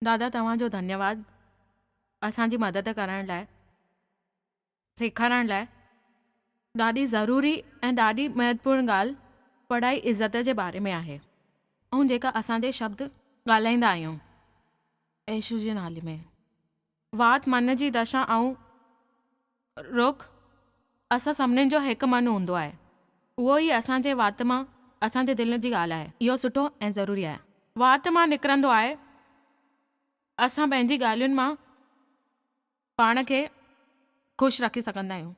दादा तव्हांजो धन्यवाद असांजी मदद करण लाइ, सेखारण लाइ। ॾाढी ज़रूरी ऐं ॾाढी महत्वपूर्ण ॻाल्हि पढ़ाई इज़त जे बारे में आहे। ऐं जेका असांजे शब्द ॻाल्हाईंदा आहियूं ऐशू जे नाले में, वात मन जी दशा ऐं रुख असां सभिनीनि जो हिकु मन हूंदो आहे। उहो ई असांजे वात मां असांजे दिलि जी ॻाल्हि आहे। इहो सुठो ऐं ज़रूरी आहे। वात मां निकिरंदो आहे असां पंहिंजी ॻाल्हियुनि मां पाण खे ख़ुशि रखी सघंदा आहियूं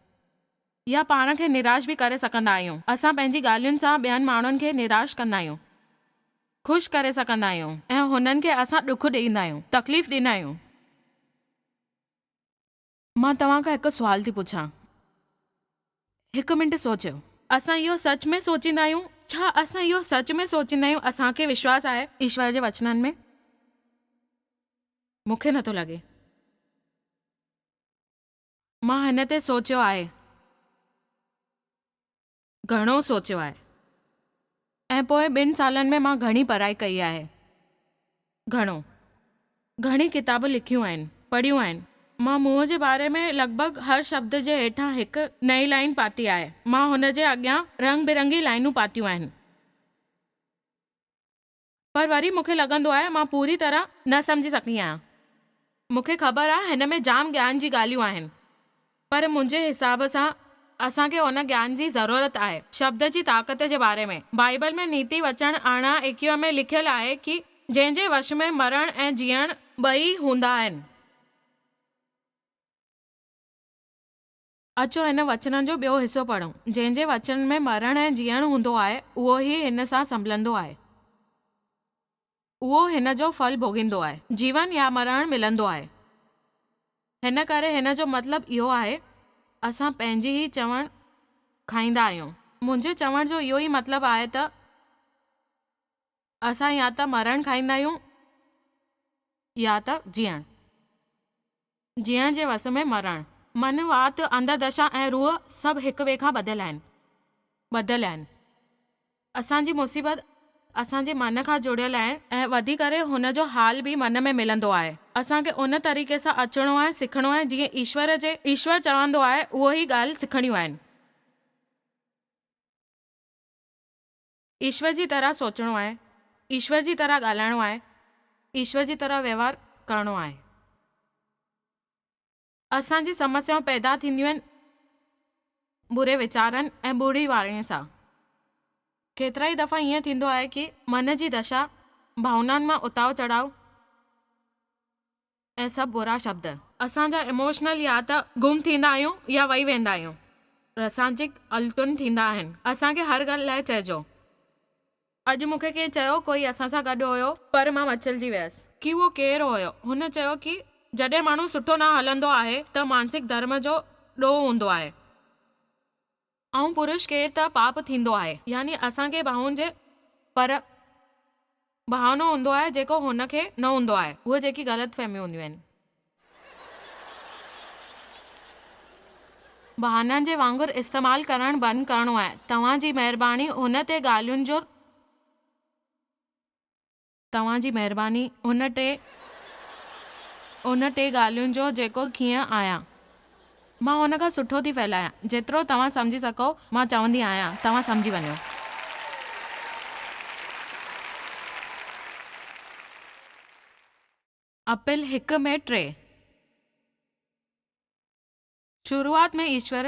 या पाण खे निराश बि करे सघंदा आहियूं। असां पंहिंजी ॻाल्हियुनि सां ॿियनि माण्हुनि खे निराश कंदा आहियूं, ख़ुशि करे सघंदा आहियूं ऐं हुननि खे असां ॾुख ॾींदा आहियूं, तकलीफ़ ॾींदा आहियूं। मां तव्हांखां हिकु सुवाल थी पुछां, हिकु मिंट सोचियो। असां इहो सच में सोचींदा आहियूं? छा असां इहो सच में सोचींदा आहियूं असांखे विश्वास आहे ईश्वर जे वचननि में? मूंखे नथो लॻे। मां हिन ते सोचियो आहे, घणो सोचियो आहे, ऐं पोइ 2 सालनि में मां घणी पढ़ाई कई आहे, घणी किताबूं लिखियूं आहिनि, पढ़ियूं आहिनि। मां मुंहं जे बारे में लॻभॻि हर शब्द जे हेठां हिकु नई लाइन पाती आहे। मां हुन जे अॻियां रंग बिरंगी लाइनूं पातियूं आहिनि, पर वरी मूंखे लॻंदो आहे मां पूरी तरह न सम्झी सघंदी आहियां। मूंखे ख़बर आहे हिन में जाम ज्ञान जी ॻाल्हियूं आहिनि, पर मुंहिंजे हिसाब सां असांखे हुन ज्ञान जी ज़रूरत आहे। शब्द जी ताक़त जे बारे में बाइबल में नीति वचन 21 में लिखियलु आहे कि जंहिंजे वश में मरण ऐं जीअण ॿई हूंदा आहिनि। अचो हिन वचननि जो ॿियो हिसो पढ़ूं। जंहिंजे वचन में मरण ऐं जीअण हूंदो आहे उहो ई हिन सां संभलंदो आहे, उहो हिन जो फल भोगींदो आहे, जीवन या मरण मिलंदो आहे। हिन करे हिन जो मतिलबु इहो आहे असां पंहिंजी ई चवण खाईंदा आहियूं। मुंहिंजे चवण जो इहो ई मतिलबु आहे त असां या त मरण खाईंदा आहियूं या त जीअण। जीअण जे वस में मरण। मन, वात, अंतरदशा ऐं रूह सभु हिक ॿिए खां ॿधियल आहिनि। असांजी मुसीबत असांजे मन खां जुड़ियल आहे ऐं वधी करे हुन जो हाल बि मन में मिलंदो आहे। असांखे उन तरीक़े सां अचिणो आहे, सिखणो आहे जीअं ईश्वर चवंदो आहे। उहो ई ॻाल्हि सिखणियूं आहिनि। ईश्वर जी तरह सोचणो आहे, ईश्वर जी तरह ॻाल्हाइणो आहे, ईश्वर जी तरह व्यवहार करणो आहे। असांजी समस्याऊं पैदा थींदियूं आहिनि बुरे वीचारनि ऐं बुरी वाणीअ सां। केतिरा ई दफ़ा ईअं थींदो आहे कि मन जी दशा, भावनाउनि मां उताव चढ़ाव ऐं सभु बुरा शब्द असांजा इमोशनल या त गुम थींदा आहियूं या वही वेंदा आहियूं। रसांजिक अलटुन थींदा आहिनि। असांखे हर ॻाल्हि लाइ चइजो। अॼु मूंखे कंहिं चयो कोई असां सां गॾु हुयो पर मां मचलजी वियसि कि उहो केरु हुयो। हुन चयो कि जॾहिं माण्हू सुठो न हलंदो आहे त मानसिक धर्म जो ॾोह हूंदो आहे ऐं पुरुष केर त पाप थींदो आहे। यानी असांखे भावुनि जे पर बहानो हूंदो आहे जेको हुनखे न हूंदो आहे। उहे जेकी ग़लति फहमियूं हूंदियूं आहिनि, बहाननि जे वांगुरु इस्तेमालु करणु बंदि करणो आहे। तव्हांजी महिरबानी हुन टे ॻाल्हियुनि जो जेको कीअं आहियां मां हुन खां सुठो थी फैलायां। जेतिरो तव्हां सम्झी सघो मां चवंदी आहियां तव्हां सम्झी वञो। अपील 1 में 3। शुरूआत में ईश्वर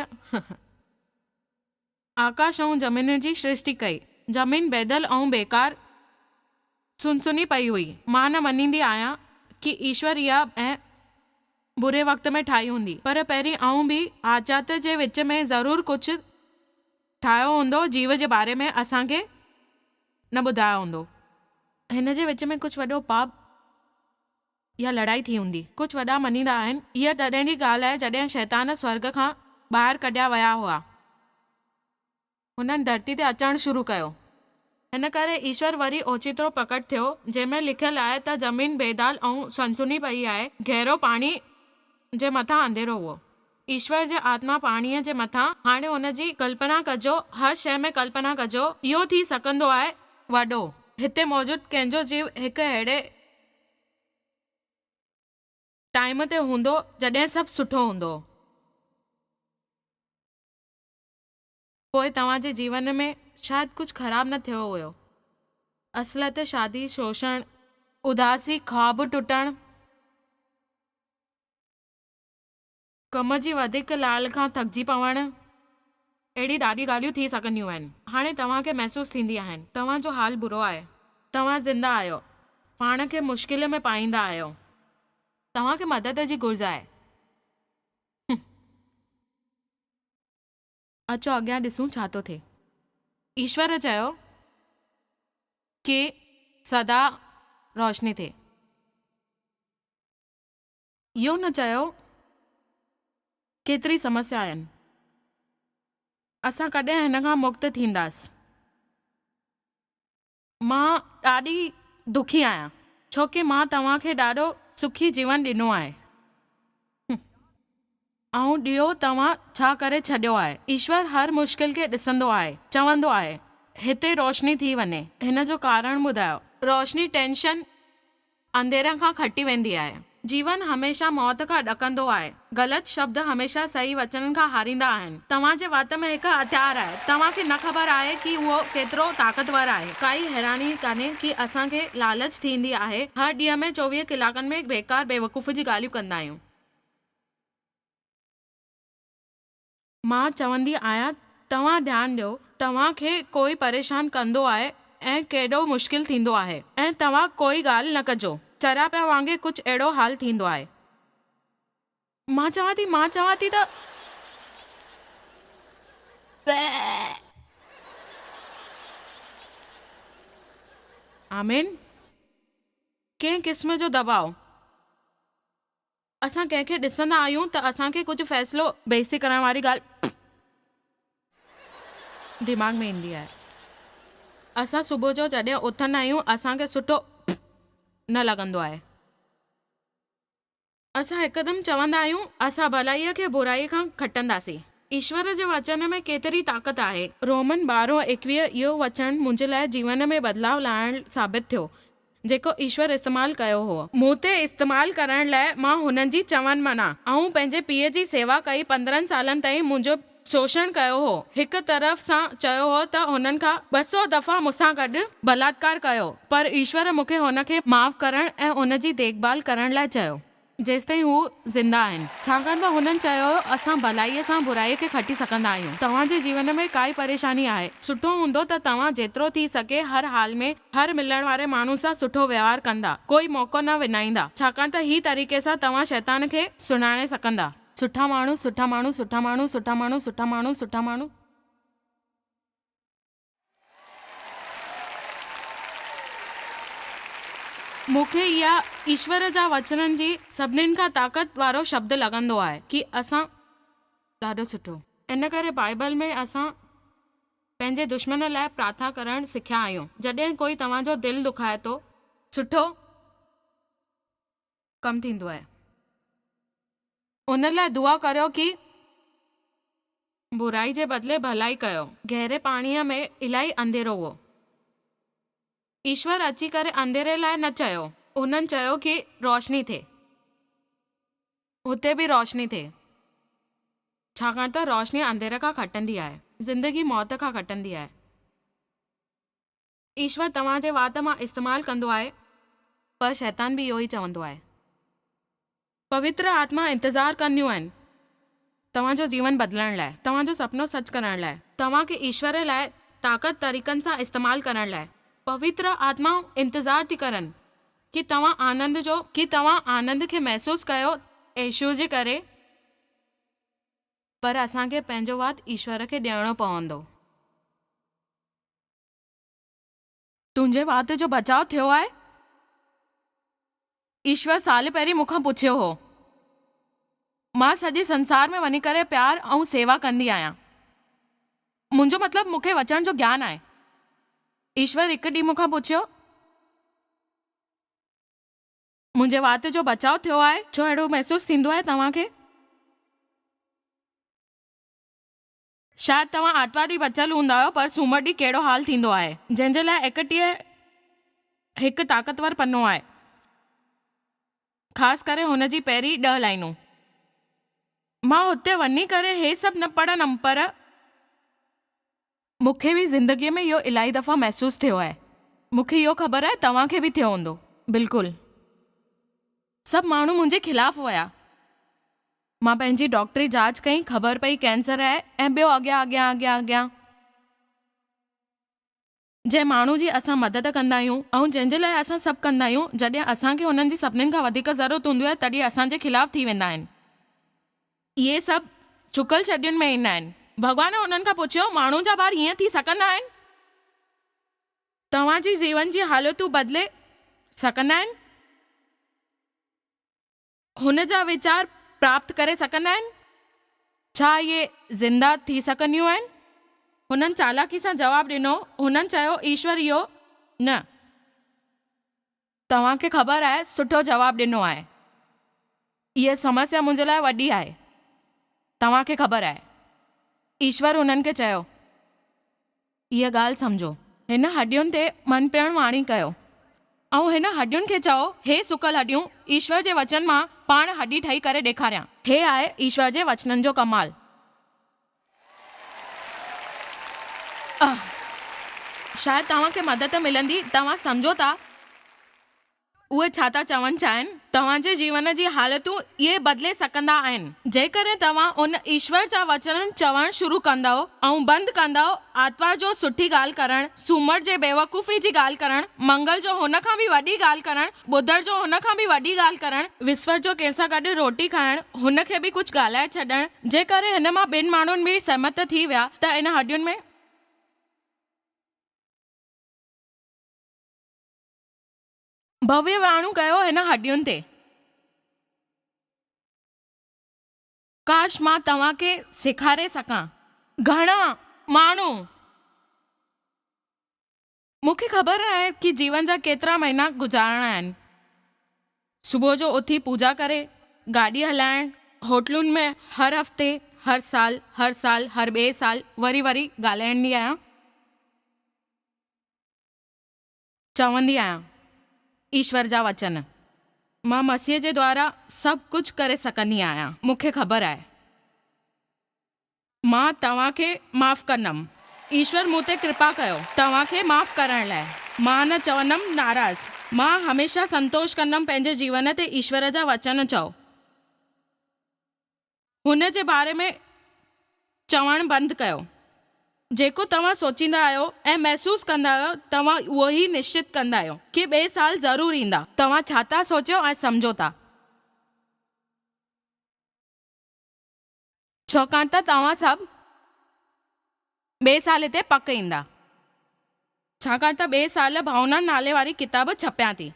आकाश ऐं ज़मीन जी सृष्टि कई। ज़मीन बेदल ऐं बेकार सुनसुनी पई हुई। मां न मञींदी आहियां कि ईश्वर इहा ऐं बुरे वक़्त में ठाही हूंदी, पर पहिरीं आऊं बि हाजात जे विच में ज़रूरु कुझु ठाहियो हूंदो। जीव जे बारे में असांखे न ॿुधायो हूंदो। हिन जे विच में कुझु वॾो पाप या लड़ाई थी हूंदी। कुझु वॾा मञींदा आहिनि इहा तॾहिं जी ॻाल्हि आहे जॾहिं शैतान स्वर्ग खां ॿाहिरि कढिया विया हुआ। हुननि धरती ते अचणु शुरू कयो। हिन करे ईश्वर वरी ओचितो प्रकट थियो, जंहिंमें लिखियलु आहे त ज़मीन बेदाल ऐं सनसुनी पई आहे, गहरो पाणी जे मथां अंधेरो हुओ। ईश्वर जे आत्मा पाणीअ जे मथां। हाणे हुन जी कल्पना कजो, हर शइ में कल्पना कजो। इहो थी सघंदो आहे वॾो। हिते मौजूदु कंहिंजो जीव हिकु अहिड़े टाइम ते हूंदो जॾहिं सभु सुठो हूंदो। पोइ तव्हांजे जीवन में शायदि कुझु ख़राबु न थियो हुयो। असलियत शादी, शोषण, उदासी, ख्वाब टुटण, कम जी वधीक लाल खां थकिजी पवण, अहिड़ी ॾाढी ॻाल्हियूं थी सघंदियूं आहिनि। हाणे तव्हांखे महसूसु थींदी आहिनि तव्हांजो हाल बुरो आहे, तव्हां ज़िंदा आहियो, पाण खे मुश्किल में पाईंदा आहियो, तव्हांखे मदद जी घुर्ज आहे। अचो अॻियां ॾिसूं छा थो थिए। ईश्वर चयो कि सदा रोशनी थिए, इहो न चयो केतिरी समस्या आहिनि, असां कॾहिं हिन खां मुक्त थींदासीं। मां ॾाढी दुखी आहियां छो कि मां तव्हांखे ॾाढो सुखी जीवन ॾिनो आहे ऐं ॾियो तव्हां छा करे छॾियो आहे। ईश्वर हर मुश्किल खे ॾिसंदो आहे, चवंदो आहे हिते रोशनी थी वञे। हिन जो कारण ॿुधायो। रोशनी टेंशन अंधेरे खां खटी वेंदी आहे। जीवन हमेशा मौत खां ॾकंदो आहे। ग़लति शब्द हमेशा सही वचननि खां हारींदा आहिनि। तव्हांजे वात में हिकु हथियार आहे, तव्हांखे न ख़बर आहे कि उहो केतिरो ताक़तवर आहे। काई हैरानी कान्हे कि असांखे लालच थींदी आहे, हर ॾींहं में 24 कलाकनि में बेकार बेवकूफ़ जी ॻाल्हियूं कंदा आहियूं। मां चवंदी आहियां तव्हां ध्यानु ॾियो, तव्हांखे कोई परेशान कंदो आहे ऐं केॾो मुश्किल थींदो आहे ऐं तव्हां कोई ॻाल्हि न कजो। चरिया पिया वांगुरु कुझु अहिड़ो हाल थींदो आहे। मां चवां थी त आमीन। कंहिं क़िस्म जो दबाव, असां कंहिंखे ॾिसंदा आहियूं त असांखे कुझु फ़ैसिलो बेइज़ती करण वारी ॻाल्हि दिमाग़ में ईंदी आहे। असां सुबुह जो जॾहिं उथंदा आहियूं असांखे सुठो न लॻंदो आहे। असां हिकदमि चवंदा आहियूं असां भलाईअ खे बुराई खां खटंदासीं। ईश्वर जे वचन में केतिरी ताक़त आहे। रोमन 12:21 इहो वचन मुंहिंजे लाइ जीवन में बदिलाव लाइण साबित थियो, जेको ईश्वर इस्तेमालु कयो हो। मूं ते इस्तेमालु करण लाइ मां हुननि जी चवनि मना ऐं पंहिंजे पीउ जी सेवा कई। 15 सालनि ताईं मुंहिंजो शोषण कयो हो। हिकु तरफ़ सां चयो हो त हुननि खां 200 दफ़ा मूंसां गॾु बलात्कार कयो, पर ईश्वर मूंखे हुन खे माफ़ करण ऐं उन जी देखभाल करण लाइ चयो जेसिताईं हू ज़िंदा आहिनि। छाकाणि त हुननि चयो असां भलाईअ सां बुराईअ खे खटी सघंदा आहियूं। तव्हांजे जीवन में काई परेशानी आहे, सुठो हूंदो त तव्हां जेतिरो थी सघे हर हाल में हर मिलण वारे माण्हू सां सुठो व्यवहार कंदा, कोई मौक़ो न विञाईंदा, छाकाणि त ही तरीक़े सां तव्हां शैतान खे सुञाणे सघंदा। सुठा माण्हू, सुठा माण्हू, सुठा माण्हू, सुठा माण्हू, सुठा माण्हू, सुठा माण्हू। मूंखे इहा ईश्वर जा वचननि जी सभिनीनि खां ताक़त वारो शब्द लॻंदो आहे कि असां ॾाढो सुठो। इन करे बाइबल में असां पंहिंजे दुश्मन लाइ प्रार्थना करणु सिखिया आहियूं। जॾहिं कोई तव्हांजो दिलि दुखाए थो, सुठो कमु थींदो आहे। उन लाइ दुआ करियो कि बुराई जे बदिले भलाई कयो। गहरे पाणीअ में इलाही अंधेरो हो। ईश्वर अची करे अंधेरे लाइ न चयो, उन्हनि चयो कि रोशनी थिए। हुते बि रोशनी थिए, छाकाणि त रोशनी अंधेरे खां खटंदी आहे, ज़िंदगी मौत खां खटंदी आहे। ईश्वर तव्हांजे वात मां इस्तेमालु कंदो आहे, पर शैतान बि इहो ई चवंदो आहे। पवित्र आत्मा इंतज़ारु कंदियूं आहिनि तव्हांजो जीवन बदिलण लाइ, तव्हांजो सपनो सच करण लाइ, तव्हांखे ईश्वर लाइ ताक़त तरीक़नि सां इस्तेमालु करण लाइ। पवित्र आत्मा इंतज़ारु थी करनि कि तव्हां आनंद खे महसूसु कयो यीशु जे करे, पर असांखे पंहिंजो वात ईश्वर खे ॾियणो पवंदो। तुंहिंजे वात जो बचाव थियो आहे? ईश्वर साल पहिरीं मूंखां पुछियो हो। मां सॼे संसार में वञी करे प्यार ऐं सेवा कंदी आहियां। मुंहिंजो मतिलबु मूंखे वचन जो ज्ञान आहे। ईश्वर हिकु ॾींहुं मूंखां पुछियो मुंहिंजे वात जो बचाव थियो आहे? छो अहिड़ो महसूसु थींदो आहे तव्हांखे? शायदि तव्हां आर्तवार ॾींहुं बचियलु हूंदा आहियो, पर सूमर ॾींहुं कहिड़ो हाल थींदो आहे, जंहिंजे लाइ 31 हिकु ताक़तवर पनो आहे। ख़ासि करे हुन जी पहिरीं 10 लाइनूं। मां हुते वञी करे हे सभु न पढ़ंदमि, पर मूंखे बि ज़िंदगीअ में इहो इलाही दफ़ा महसूसु थियो आहे। मूंखे इहो ख़बर आहे तव्हांखे बि थियो हूंदो। बिल्कुलु। सभु माण्हू मुंहिंजे ख़िलाफ़ु हुया। मां पंहिंजी डॉक्टरी जांच कई, ख़बर पई कैंसर आहे, ऐं ॿियो अॻियां अॻियां अॻियां अॻियां जंहिं माण्हू जी असां मदद कंदा आहियूं ऐं जंहिंजे लाइ असां सभु कंदा आहियूं, जॾहिं असांखे हुननि जी सभिनीनि खां वधीक ज़रूरत हूंदी आहे तॾहिं असांजे ख़िलाफ़ु थी वेंदा आहिनि। इहे सभु चुकल छॾियुनि में ईंदा आहिनि। भॻवान हुननि खां पुछियो, माण्हू जा ॿार हीअं थी सघंदा आहिनि? तव्हांजी जीवन जी हालतूं बदिले सघंदा आहिनि? हुन जा वीचार प्राप्त करे सघंदा आहिनि? छा इहे ज़िंदा थी सघंदियूं आहिनि? हुननि चालाकी सां जवाबु ॾिनो। हुननि चयो, ईश्वर इहो न। तव्हांखे ख़बर आहे, सुठो जवाबु ॾिनो आहे। इहा समस्या मुंहिंजे लाइ वॾी आहे। तव्हांखे ख़बर आहे। ईश्वर हुननि खे चयो, इहा ॻाल्हि सम्झो, हिन हॾियुनि ते मन पिणु वाणी कयो ऐं हिन हॾियुनि खे चओ, हे सुकल हॾियूं, ईश्वर जे वचन मां पाण हॾी ठही करे ॾेखारियां। हे आहे ईश्वर जे वचननि जो कमाल। शायदि तव्हांखे मदद मिलंदी। तव्हां सम्झो था उहे छा था चवणु चाहिनि? तव्हांजे जीवन जी हालतूं इहे बदिले सघंदा आहिनि जेकॾहिं तव्हां उन ईश्वर जा वचन चवणु शुरू कंदव ऐं बंदि कंदव आर्तवार जो सुठी ॻाल्हि करणु, सूमर जे बेवकूफ़ी जी ॻाल्हि करणु, मंगल जो हुन खां बि वॾी ॻाल्हि करणु, ॿुधर जो हुन खां बि वॾी ॻाल्हि करणु, विस्पति जो कंहिंसां गॾु रोटी खाइणु, हुनखे बि कुझु ॻाल्हाए छॾणु। जेकॾहिं हिन मां ॿिनि माण्हुनि बि सहमत थी विया त इन हॾियुनि में भव्य वाणू कयो। हिन हॾियुनि ते काश मां तव्हांखे सेखारे सघां। घणा माण्हू, मूंखे ख़बर आहे कि जीवन जा केतिरा महीना गुज़ारणा आहिनि। सुबुह जो उथी पूजा करे, गाॾी हलाइण, होटलुनि में हर हफ़्ते, हर साल हर ॿिए साल वरी ॻाल्हाईंदी आहियां, चवंदी आहियां ईश्वर जा वचन। मां मसीह जे द्वारा सभु कुझु करे सघंदी आहियां। मूंखे ख़बर आहे मां तव्हांखे माफ़ कंदमि। ईश्वर मूं ते कृपा कयो तव्हांखे माफ़ करण लाइ। मां न चवंदमि नाराज़। मां हमेशह संतोष कंदमि। पंहिंजे जीवन ते ईश्वर जा वचन चओ। हुन जे बारे में चवणु बंदि कयो। जेको तव्हां सोचींदा आहियो ऐं महसूसु कंदा आहियो, तव्हां उहो ई निश्चित कंदा आहियो कि ॿिए साल ज़रूरु ईंदा। तव्हां छा था सोचियो ऐं सम्झो था, छाकाणि त तव्हां सभु ॿिए साल हिते पक ईंदा। छाकाणि त ॿिए साल भावना नाले वारी किताब छपियां थी।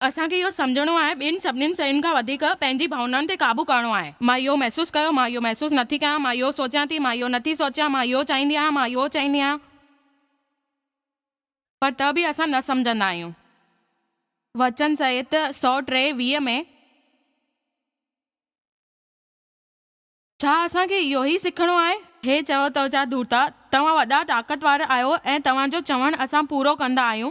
असांखे इहो सम्झणो आहे, ॿिनि सभिनीनि शयुनि खां वधीक पंहिंजी भावनाउनि ते काबू करणो आहे। मां इहो महसूसु कयो, मां इहो महसूसु नथी कयां, मां इहो सोचियां थी, मां इहो नथी सोचियां, मां इहो चाहींदी आहियां, मां इहो चाहींदी आहियां, पर त बि असां न सम्झंदा आहियूं। वचन सहित 103:20 में छा असांखे इहो ई सिखणो आहे? हे चयो त जा दूता, तव्हां वॾा ताक़तवार आहियो ऐं तव्हांजो चवणु असां पूरो कंदा आहियूं।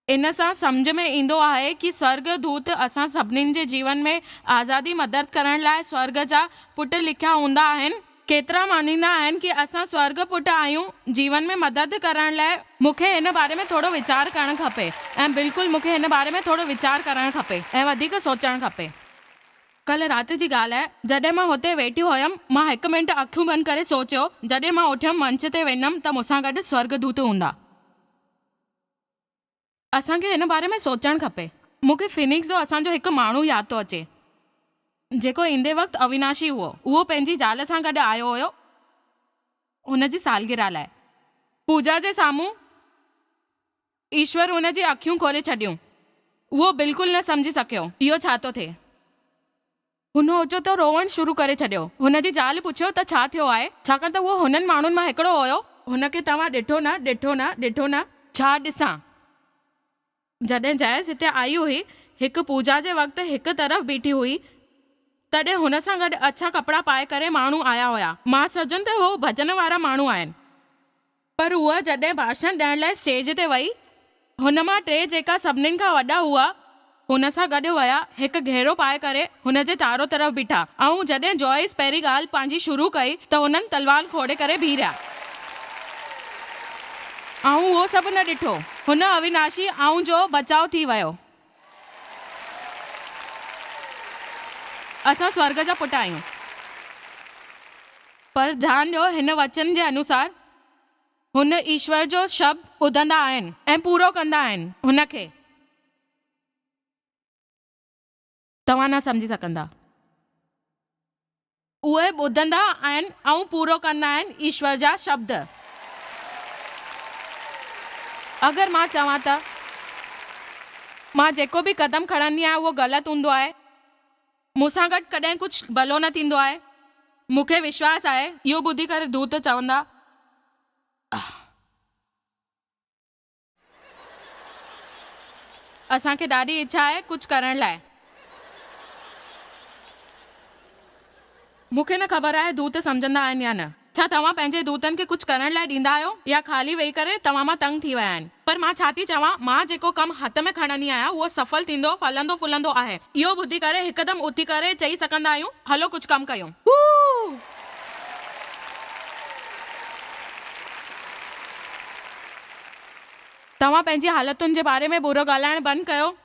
इन सां सम्झ में ईंदो आहे कि स्वर्गदूत असां सभिनीनि जे जीवन में आज़ादी मदद करण लाइ स्वर्ग जा पुट लिखिया हूंदा आहिनि। केतिरा मञींदा आहिनि कि असां स्वर्ग पुट आहियूं जीवन में मदद करण लाइ? मूंखे हिन बारे में थोरो वीचार करणु खपे ऐं बिल्कुलु मूंखे हिन बारे में थोरो वीचार करणु खपे ऐं वधीक सोचणु खपे। कल्ह राति जी ॻाल्हि आहे, जॾहिं मां हुते वेठी हुयमि, मां 1 मिंट अखियूं बंदि करे सोचियो, जॾहिं मां उथियमि मंच ते वेंदमि त मूंसां गॾु स्वर्गदूत हूंदा। असांखे हिन बारे में सोचणु खपे। मूंखे फिनिक्स जो असांजो हिकु माण्हू यादि थो अचे जेको ईंदे वक़्तु अविनाशी हुओ। उहो पंहिंजी ज़ाल सां गॾु आयो हुयो हुन जी सालगिरह लाइ। पूजा जे साम्हूं ईश्वर हुन जी अखियूं खोले छॾियूं। उहो बिल्कुलु न सम्झी सघियो इहो छा थो थिए। हुन ओचो त रोवणु शुरू करे छॾियो। हुन जी ज़ाल पुछियो त छा थियो आहे, छाकाणि त उहो हुननि माण्हुनि मां हिकिड़ो हुयो। हुनखे तव्हां ॾिठो न? छा ॾिसां? जॾहिं जयस हिते आई हुई, हिकु पूजा जे वक़्तु हिकु तरफ़ बीठी हुई, तॾहिं हुन सां गॾु अछा कपिड़ा पाए करे माण्हू आया हुया। मां सम्झुमि त उहो भॼन वारा माण्हू आहिनि, पर उहा जॾहिं भाषण ॾियण लाइ स्टेज ते वई हुन मां 3 जेका सभिनीनि खां वॾा हुआ हुन सां गॾु विया, हिकु घेरो पाए करे हुन जे चारो तरफ़ बीठा। ऐं जॾहिं जॉइस पहिरीं ॻाल्हि पंहिंजी शुरू कई त हुननि तलवार खोड़े करे बीह रहिया ऐं उहो सभु न ॾिठो। हुन अविनाशी ऐं जो बचाव थी वियो। असां स्वर्ग जा पुट आहियूं, पर ध्यानु ॾियो, हिन वचन जे अनुसार हुन ईश्वर जो शब्द ॿुधंदा आहिनि ऐं पूरो कंदा आहिनि। हुनखे तव्हां न सम्झी सघंदा। उहे ॿुधंदा आहिनि ऐं पूरो कंदा आहिनि ईश्वर जा शब्द। अगरि मां चवां त मां जेको बि क़दम खणंदी आहियां उहो ग़लति हूंदो आहे, मूंसां गॾु कॾहिं कुझु भलो न थींदो आहे, मूंखे विश्वास आहे, इहो ॿुधी करे दूत चवंदा असांखे ॾाढी इच्छा आहे कुझु करण लाइ। मूंखे न ख़बर आहे दूत सम्झंदा आहिनि या न। छा तव्हां पंहिंजे दूतनि खे कुझु करण लाइ ॾींदा आहियो या ख़ाली वेही करे तव्हां मां तंग थी विया आहिनि? पर मां छा थी चवां, मां जेको कमु हथ में खणंदी आहियां उहो सफल थींदो, फलंदो फुलंदो आहे। इहो ॿुधी करे हिकदमि उथी करे चई सघंदा आहियूं, हलो कुझु कमु कयूं। तव्हां पंहिंजी हालतुनि जे बारे में बुरो ॻाल्हाइण बंदि कयो।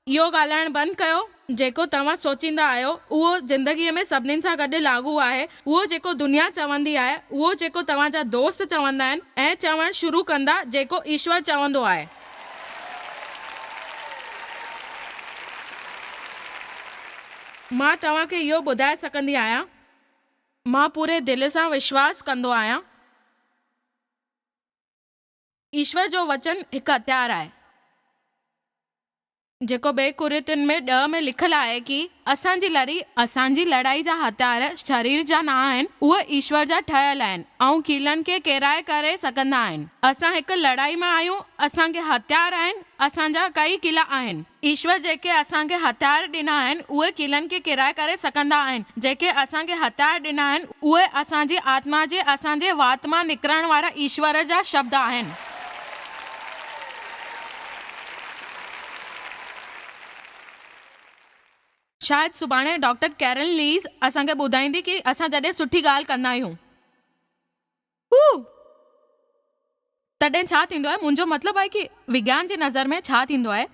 इहो ॻाल्हाइण बंदि कयो जेको तव्हां सोचींदा आहियो उहो ज़िंदगीअ में सभिनीनि सां गॾु लागू आहे। उहो जेको दुनिया चवंदी आहे, उहो जेको तव्हांजा दोस्त चवंदा आहिनि ऐं चवणु शुरू कंदा जेको ईश्वर चवंदो आहे। मां तव्हांखे इहो ॿुधाए सघंदी आहियां, मां पूरे दिलि सां विश्वास कंदो आहियां, ईश्वर जो वचन हिकु हथियार आहे जेको ॿिए कुरियतुनि में 10 में लिखियलु आहे कि असांजी लड़ाई जा हथियार शरीर जा न आहिनि, उहे ईश्वर जा ठहियल आहिनि ऐं कीलनि खे किराए करे सघंदा आहिनि। असां हिकु लड़ाई में आहियूं, असांखे हथियार आहिनि, असांजा कई किला आहिनि। ईश्वर जेके असांखे हथियार ॾिना आहिनि उहे कीलनि खे किराए करे सघंदा आहिनि। जेके असांखे हथियार ॾिना आहिनि उहे असांजी आत्मा जे, असांजे वात मां निकिरण वारा ईश्वर जा शब्द आहिनि। शायदि सुभाणे डॉक्टर कैरन लीज़ असांखे ॿुधाईंदी कि असां जॾहिं सुठी ॻाल्हि कंदा आहियूं तॾहिं छा थींदो आहे। मुंहिंजो मतिलबु आहे कि विज्ञान जी नज़र में छा थींदो आहे,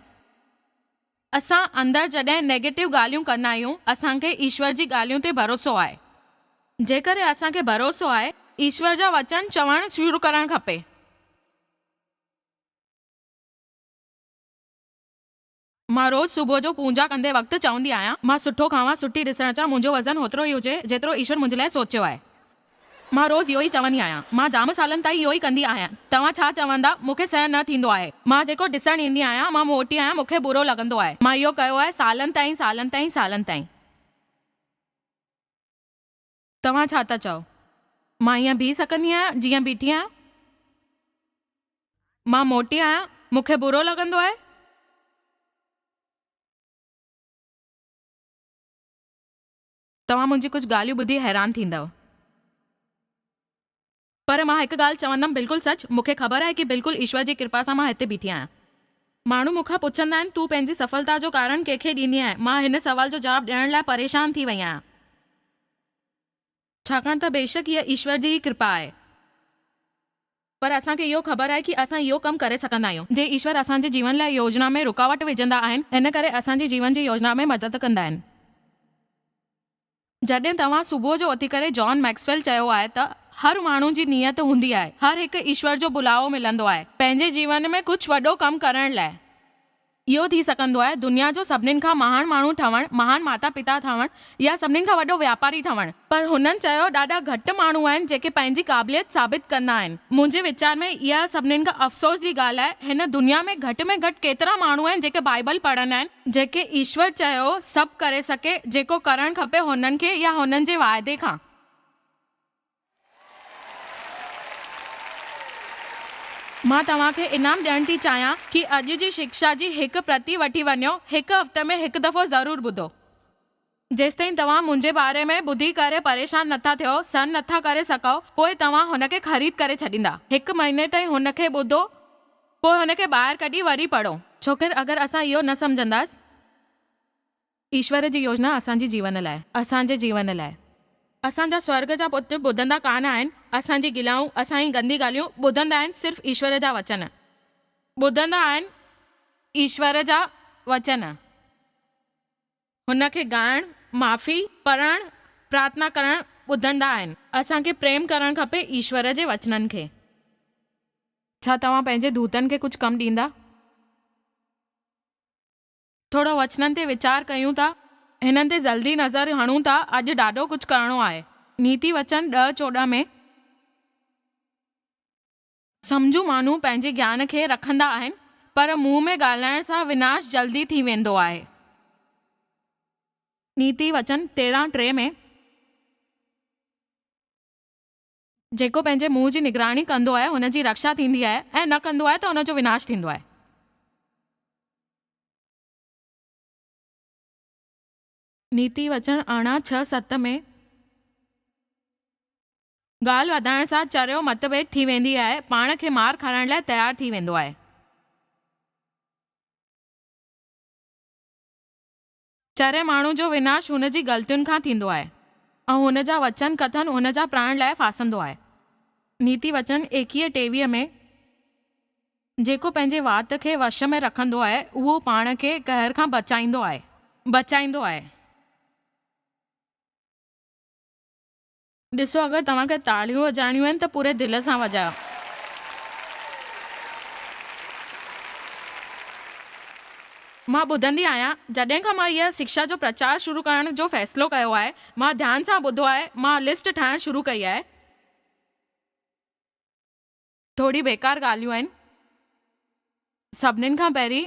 असां अंदरि जॾहिं नेगेटिव ॻाल्हियूं कंदा आहियूं असांखे ईश्वर जी ॻाल्हियूं ते भरोसो आहे। जेकॾहिं असांखे भरोसो आहे, ईश्वर जा वचन चवणु शुरू करणु खपे। मां रोज़ सुबुह जो पूजा कंदे वक़्तु चवंदी आहियां, मां सुठो खावां, सुठी ॾिसण चां, मुंहिंजो वज़न होतिरो ई हुजे जेतिरो ईश्वर मुंहिंजे लाइ सोचियो आहे। मां रोज़ इहो ई चवंदी आहियां, मां जाम सालनि ताईं इहो ई कंदी आहियां। तव्हां छा चवंदा मूंखे सहन न थींदो आहे। मां जेको ॾिसणु ईंदी आहियां, मां मोटी आहियां, मूंखे बुरो लॻंदो आहे। मां इहो कयो आहे सालनि ताईं। तव्हां छा था चओ, मां ईअं बीह सघंदी आहियां जीअं बीठी आहियां? मां मोटी आहियां, मूंखे बुरो लॻंदो आहे? तव्हां मुंहिंजी कुझु ॻाल्हियूं ॿुधी हैरान थींदव, पर मां हिकु ॻाल्हि चवंदमि बिल्कुलु सच। मूंखे ख़बर आहे कि बिल्कुलु ईश्वर जी कृपा सां मां हिते बीठी आहियां। माण्हू मूंखां पुछंदा आहिनि, तूं पंहिंजी सफलता जो कारण कंहिंखे ॾींदी आहीं? मां हिन सवाल जो जवाबु ॾियण लाइ परेशान थी वई आहियां, छाकाणि त बेशक इहा ईश्वर जी ई कृपा आहे, पर असांखे इहो ख़बर आहे कि असां इहो कमु करे सघंदा आहियूं। जे ईश्वर असांजे जीवन लाइ योजना में रुकावट विझंदा आहिनि, हिन करे असांजी जीवन जी योजना में मदद कंदा आहिनि। जॾहिं तव्हां सुबुह जो उथी करे जॉन मैक्सवेल चयो आहे त हर माण्हू जी नियत हूंदी आहे, हर हिकु ईश्वर जो बुलावो मिलंदो आहे पंहिंजे जीवन में कुझु वॾो कमु करण लाइ। इहो थी सघंदो आहे दुनिया जो सभिनीनि खां महान माण्हू ठहणु, महान माता पिता ठहणु या सभिनीनि खां वॾो वापारी ठहणु, पर हुननि चयो ॾाढा घटि माण्हू आहिनि जेके पंहिंजी क़ाबिलियत साबित कंदा आहिनि। मुंहिंजे वीचार में इहा सभिनीनि खां अफ़सोस जी ॻाल्हि आहे। हिन दुनिया में घटि केतिरा माण्हू आहिनि जेके बाइबल पढ़ंदा आहिनि, जेके ईश्वर चयो सभु करे सके, जेको करणु खपे हुननि खे या हुननि जे वाइदे खां। मां तव्हांखे इनाम ॾियणु थी चाहियां कि अॼु जी शिक्षा जी हिकु प्रति वठी वञो, हिकु हफ़्ते में हिकु दफ़ो ज़रूरु ॿुधो। जेसिताईं तव्हां मुंहिंजे बारे में ॿुधी करे परेशान नथा थियो, सहन नथा करे सघो, पोइ तव्हां हुनखे ख़रीद करे छॾींदा। 1 महीने ताईं हुनखे ॿुधो पोइ हुनखे ॿाहिरि कढी वरी पढ़ो। छोकिर अगरि असां इहो न सम्झंदासीं, ईश्वर जी योजना असांजे जीवन लाइ, असांजे जीवन लाइ। असांजा स्वर्ग जा पुट ॿुधंदा कान आहिनि असांजी गिलाऊं, असांजी गंदी ॻाल्हियूं, ॿुधंदा आहिनि सिर्फ़ु ईश्वर जा वचन, ॿुधंदा आहिनि ईश्वर जा वचन। हुनखे ॻाइणु, माफ़ी पढ़णु, प्रार्थना करणु ॿुधंदा आहिनि। असांखे प्रेम करणु खपे ईश्वर जे वचननि खे। छा तव्हां पंहिंजे दूतनि खे कुझु कमु ॾींदा? थोरो वचननि ते वीचार कयूं था, हिननि ते जल्दी नज़र हणूं था। अॼु ॾाढो कुझु करिणो आहे। नीति वचन 10:14 में सम्झू माण्हू पंहिंजे ज्ञान खे रखंदा आहिनि, पर मुंहुं में ॻाल्हाइण सां विनाश जल्दी थी वेंदो आहे। नीति वचन 13:3 में जेको पंहिंजे मुंहुं जी निगरानी कंदो आहे हुनजी रक्षा थींदी आहे, ऐं न कंदो आहे त हुनजो विनाश थींदो आहे। नीति वचन 6:7 में ॻाल्हि वधाइण सां चरियो मतभेद थी वेंदी आहे, पाण खे मार खाराइण लाइ तयारु थी वेंदो आहे। चरिये माण्हू जो विनाश हुनजी ग़लतियुनि खां थींदो आहे, ऐं हुनजा वचन कथन हुनजा प्राण लाइ फासंदो आहे। नीति वचन 21:23 में जेको पंहिंजे वात खे वश में रखंदो आहे उहो पाण खे कहर खां बचाईंदो आहे। ॾिसो, अगरि तव्हांखे ताड़ियूं वॼाइणियूं आहिनि त पूरे दिलि सां वॼायो। मां ॿुधंदी आहियां, जॾहिं खां मां इहा शिक्षा जो प्रचार शुरू करण जो फ़ैसिलो कयो आहे, मां ध्यान सां ॿुधो आहे, मां लिस्ट ठाहिणु शुरू कई आहे। थोरी बेकार ॻाल्हियूं आहिनि। सभिनीनि खां पहिरीं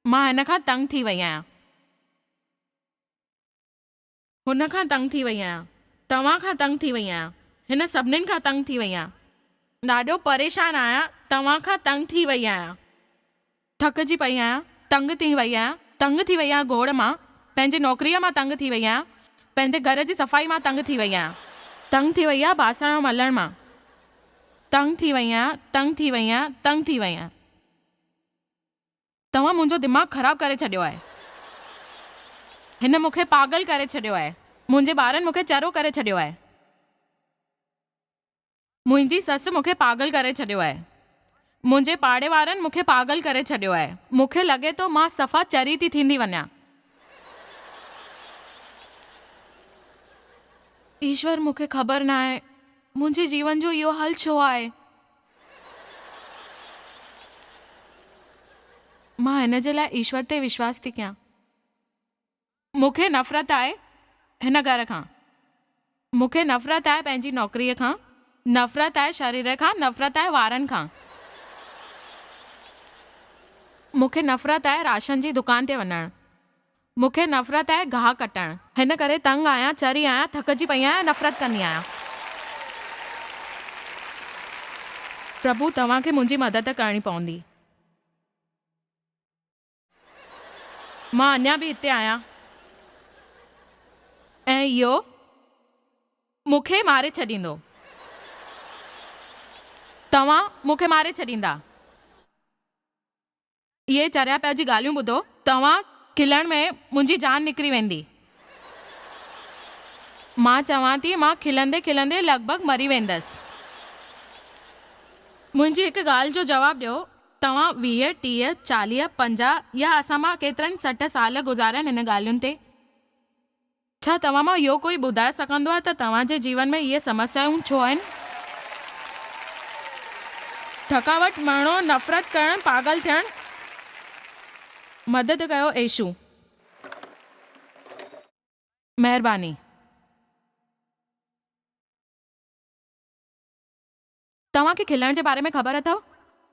मां हिन खां तंग थी वई आहियां, हुन खां तंग थी वई आहियां, तव्हां खां तंग थी वई आहियां, हिन सभिनीनि खां तंग थी वई आहियां। ॾाढो परेशान आहियां, तव्हां खां तंग थी वई आहियां, थकिजी पई आहियां, तंग थी वई आहियां घोड़ मां, पंहिंजी नौकरीअ मां तंग थी वई आहियां, पंहिंजे घर जी सफ़ाई मां तंग थी वई आहियां, बासण मलण मां तंग थी वई आहियां। तव्हां मुंहिंजो दिमाग़ु ख़राबु करे छॾियो आहे। हिन मूंखे पागल करे छॾियो आहे। मुंहिंजे ॿारनि मूंखे चरो करे छॾियो आहे। मुंहिंजी ससु मूंखे पागल करे छॾियो आहे। मुंहिंजे पाड़े वारनि मूंखे पागल करे छॾियो आहे। मूंखे लॻे थो मां सफ़ा चरी थी थींदी वञा। ईश्वर, मूंखे ख़बर न आहे मुंहिंजे जीवन जो इहो हल छो आहे। मां हिन जे लाइ ईश्वर ते विश्वास थी कयां। मूंखे नफ़रत आहे हिन घर खां, मूंखे नफ़रत आहे पंहिंजी नौकरीअ खां, नफ़रत आहे शरीर खां, नफ़रत आहे वारनि खां, मूंखे नफ़रत आहे राशन जी दुकान ते वञणु, मूंखे नफ़रत आहे गाह कटणु। हिन करे तंग आहियां, चरी आहियां, थकिजी पई आहियां, नफ़रत कंदी आहियां। प्रभु, तव्हांखे मुंहिंजी मदद करणी पवंदी। मां अञा बि हिते आहियां, ऐं इहो मूंखे मारे छॾींदो। तव्हां मूंखे मारे छॾींदा। इहे चरिया पिया जी ॻाल्हियूं ॿुधो। तव्हां खिलण में मुंहिंजी जान निकिरी वेंदी। मां चवां थी, मां खिलंदे खिलंदे लॻभॻि मरी वेंदसि। मुंहिंजी हिकु ॻाल्हि जो जवाबु ॾियो। तव्हां 20, 30, 40, 50 या असां मां केतिरनि 60 साल गुज़ारिया हिन ॻाल्हियुनि ते? छा तव्हां मां इहो कोई ॿुधाए सघंदो आहे त तव्हांजे जीवन में इहे समस्याऊं छो आहिनि? थकावट, मरणो, नफ़रत करणु, पागल थियणु। मदद कयो येशू, महिरबानी। तव्हांखे खिलण जे बारे में ख़बर अथव?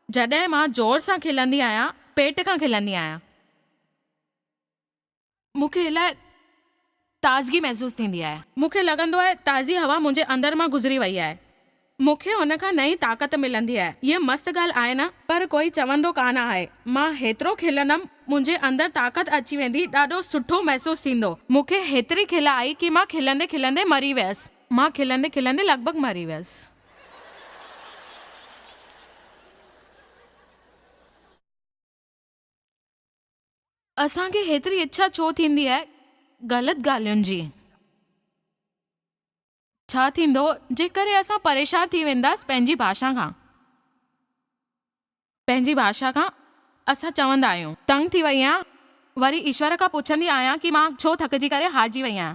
जॾहिं मां ज़ोर सां खिलंदी आहियां, पेट खां खिलंदी आहियां, मूंखे इलाही ताज़गी महसूस थींदी आहे। मूंखे लॻंदो आहे ताज़ी हवा मुंहिंजे अंदर मां गुज़री वई आहे। मूंखे हुन खां नई ताक़त मिलंदी आहे। हीअ मस्त ॻाल्हि आहे न? पर कोई चवंदो कान आहे। मां हेतिरो खिलंदमि, मुंहिंजे अंदर ताक़त अची वेंदी, ॾाढो सुठो महसूस थींदो। मूंखे हेतिरी खिल आई कि मां खिलंदे खिलंदे मरी वियसि। मां खिलंदे खिलंदे लॻभॻि मरी वियसि। असांखे हेतिरी इच्छा छो थींदी आहे ग़लति ॻाल्हियुनि जी? छा थींदो जेकरे असां परेशान थी वेंदासीं पंहिंजी भाषा खां? पंहिंजी भाषा खां असां चवंदा आहियूं तंग थी वई आहियां, वरी ईश्वर खां पुछंदी आहियां कि मां छो थकिजी करे हारिजी वई आहियां,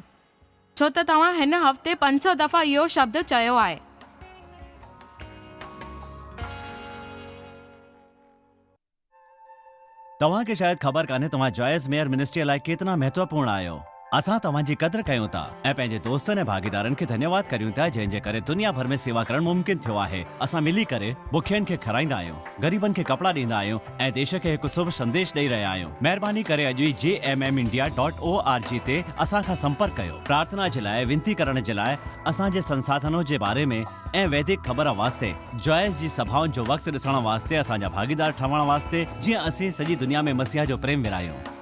छो त तव्हां हिन हफ़्ते 500 दफ़ा इहो शब्द चयो आहे। तव्हांखे शायद ख़बर कान्हे तव्हां जॉयस मेयर मिनिस्ट्री लाइ केतिरा महत्वपूर्ण आहियो। असां तव्हांजी क़दर कयूं था ऐं पंहिंजे दोस्तनि ऐं भागीदारनि खे धन्यवाद करियूं था जंहिंजे करे दुनिया भर में सेवा करणु मुमकिन थियो आहे। असां मिली करे बुखियनि खे खाराईंदा आहियूं, ग़रीबनि खे कपड़ा ॾींदा आहियूं ऐं देश खे हिकु शुभ संदेश ॾेई रहिया आहियूं। महिरबानी करे अॼु ई jmmindia.org ते असां खां संपर्क कयो। प्रार्थना जे लाइ, विनती करण जे लाइ, असांजे संसाधनों जे बारे में ऐं वैदिक ख़बर वास्ते, जॉयस जी सभाउनि जो वक़्तु ॾिसण वास्ते, असांजा भागीदार ठहण वास्ते, जीअं असीं सॼी दुनिया में मसीह जो प्रेम विरायूं।